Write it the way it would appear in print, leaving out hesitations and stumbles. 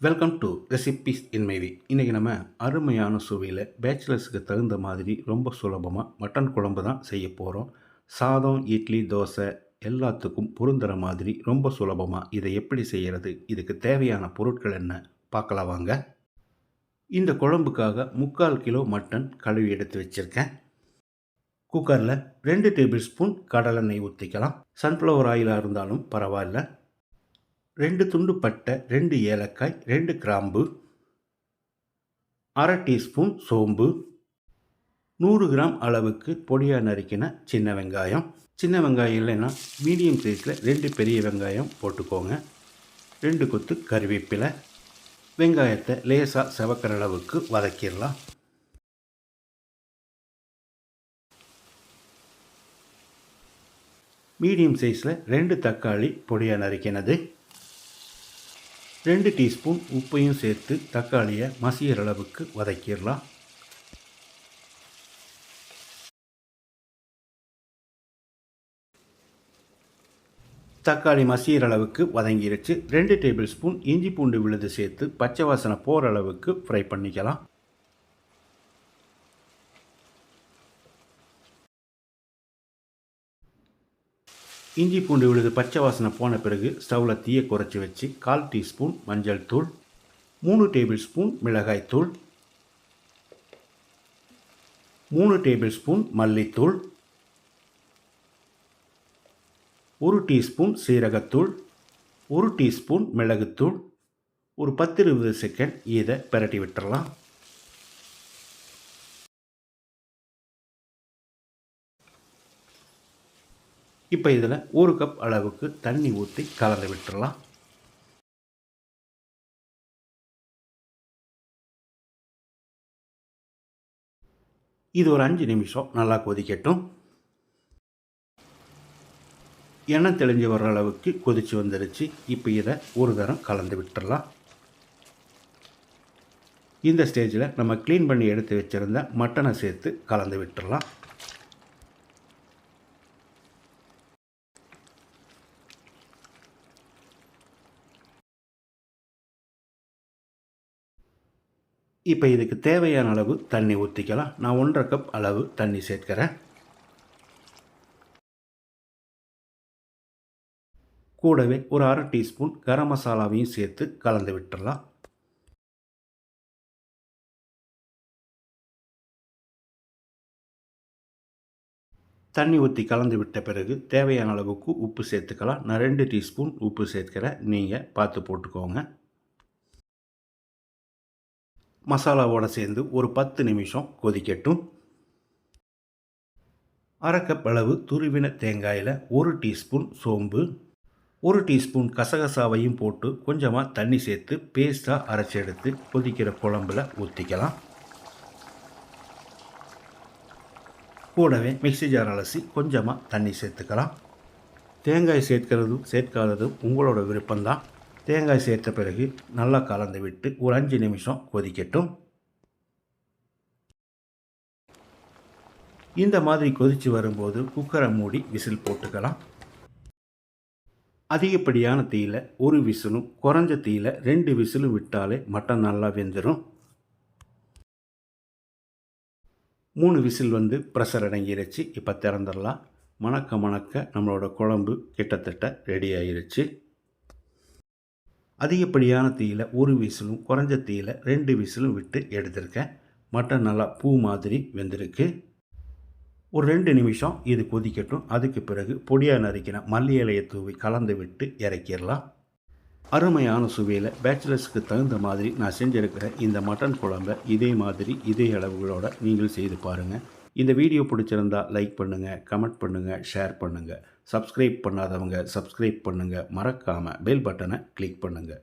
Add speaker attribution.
Speaker 1: Welcome to recipes இன் மைவி. இன்றைக்கி நம்ம அருமையான சுவையில் பேச்சுலர்ஸுக்கு தகுந்த மாதிரி ரொம்ப சுலபமாக மட்டன் குழம்பு தான் செய்ய போகிறோம். சாதம், இட்லி, தோசை எல்லாத்துக்கும் பொருந்துகிற மாதிரி ரொம்ப சுலபமாக இதை எப்படி செய்கிறது, இதுக்கு தேவையான பொருட்கள் என்ன பார்க்கலாம் வாங்க. இந்த குழம்புக்காக 3/4 கிலோ மட்டன் கழுவி எடுத்து வச்சுருக்கேன். குக்கரில் 2 டேபிள் ஸ்பூன் கடலெண்ணெய் ஊற்றிக்கலாம். சன்ஃப்ளவர் ஆயிலாக இருந்தாலும் பரவாயில்ல. 2 துண்டு பட்டை, 2 ஏலக்காய், 2 கிராம்பு, 1/2 டீஸ்பூன் சோம்பு, 100 கிராம் அளவுக்கு பொடியாக நறுக்கின சின்ன வெங்காயம். சின்ன வெங்காயம் இல்லைன்னா மீடியம் சைஸில் 2 பெரிய வெங்காயம் போட்டுக்கோங்க. 2 கொத்து கருவேப்பிலை. வெங்காயத்தை லேசாக செவக்கிற அளவுக்கு வதக்கிடலாம். மீடியம் சைஸில் 2 தக்காளி பொடியாக நறுக்கினது. 2 டீஸ்பூன் உப்பையும் சேர்த்து தக்காளியை மசிகிற அளவுக்கு வதக்கிடலாம். தக்காளி மசிகிற அளவுக்கு வதங்கிருச்சு. 2 டேபிள் ஸ்பூன் இஞ்சி பூண்டு விழுது சேர்த்து பச்சை வாசனை போகிற அளவுக்கு ஃப்ரை பண்ணிக்கலாம். இஞ்சி பூண்டு விழுது பச்சை வாசனை போன பிறகு ஸ்டவ்வில் தீயை குறைச்சி வச்சு 1/4 டீஸ்பூன் மஞ்சள் தூள், 3 டேபிள் ஸ்பூன் மிளகாய் தூள், 3 டேபிள் ஸ்பூன் மல்லித்தூள், 1 டீஸ்பூன் சீரகத்தூள், 1 டீஸ்பூன் மிளகுத்தூள், ஒரு 10-20 செகண்ட் இதை பிரட்டி விட்டுறலாம். இப்போ இதில் 1 கப் அளவுக்கு தண்ணி ஊற்றி கலந்து விட்டுடலாம். இது ஒரு 5 நிமிஷம் நல்லா கொதிக்கட்டும். எண்ணெய் தெளிஞ்சு வர்ற அளவுக்கு கொதித்து வந்துடுச்சு. இப்போ இதை ஒரு தரம் கலந்து விட்டுடலாம். இந்த ஸ்டேஜில் நம்ம க்ளீன் பண்ணி எடுத்து வச்சுருந்த மட்டனை சேர்த்து கலந்து விட்டுடலாம். இப்போ இதுக்கு தேவையான அளவு தண்ணி ஊற்றிக்கலாம். நான் 1/2 கப் அளவு தண்ணி சேர்க்கிறேன். கூடவே ஒரு 1/2 டீஸ்பூன் கரம் மசாலாவையும் சேர்த்து கலந்து விட்டுடலாம். தண்ணி ஊற்றி கலந்து விட்ட பிறகு தேவையான அளவுக்கு உப்பு சேர்த்துக்கலாம். நான் 2 டீஸ்பூன் உப்பு சேர்க்கிறேன். நீங்கள் பார்த்து போட்டுக்கோங்க. மசாலாவோடு சேர்ந்து ஒரு 10 நிமிஷம் கொதிக்கட்டும். 1/2 கப் அளவு துருவின தேங்காயில் 1 டீஸ்பூன் சோம்பு, 1 டீஸ்பூன் கசகசாவையும் போட்டு கொஞ்சமாக தண்ணி சேர்த்து பேஸ்ட்டாக அரைச்சி எடுத்து கொதிக்கிற குழம்புல ஊற்றிக்கலாம். கூடவே மிக்ஸி ஜார் அலசி கொஞ்சமாக தண்ணி சேர்த்துக்கலாம். தேங்காய் சேர்க்கிறதும் சேர்க்காததும் உங்களோட விருப்பம்தான். தேங்காய் சேர்த்த பிறகு நல்லா கலந்து விட்டு ஒரு 5 நிமிஷம் கொதிக்கட்டும். இந்த மாதிரி கொதித்து வரும்போது குக்கரை மூடி விசில் போட்டுக்கலாம். அதிகப்படியான தீயில் 1 விசிலும் குறைஞ்ச தீயில் 2 விசிலும் விட்டாலே மட்டன் நல்லா வெந்துடும். 3 விசில் ப்ரெஷர் அடங்கிருச்சு. இப்போ திறந்துடலாம். மணக்க மணக்க நம்மளோட குழம்பு கிட்டத்தட்ட ரெடி ஆயிருச்சு. அதிகப்படியான தீயில் 1 விசிலும் குறைஞ்ச தீயில் 2 விசிலும் விட்டு எடுத்திருக்கேன். மட்டன் நல்லா பூ மாதிரி வெந்திருக்கு. ஒரு 2 நிமிஷம் இது கொதிக்கட்டும். அதுக்கு பிறகு பொடியாக நறுக்கின மல்லி இலையை தூவி கலந்து விட்டு இறக்கிடலாம். அருமையான சுவையில் பேச்சுலர்ஸுக்கு தகுந்த மாதிரி நான் செஞ்சுருக்கிற இந்த மட்டன் குழம்பை இதே மாதிரி இதே அளவுகளோட நீங்கள் செய்து பாருங்கள். இந்த வீடியோ பிடிச்சிருந்தா லைக் பண்ணுங்கள், கமெண்ட் பண்ணுங்கள், ஷேர் பண்ணுங்கள். சப்ஸ்கிரைப் பண்ணாதவங்க சப்ஸ்கிரைப் பண்ணுங்கள். மறக்காமல் பெல் பட்டனை கிளிக் பண்ணுங்கள்.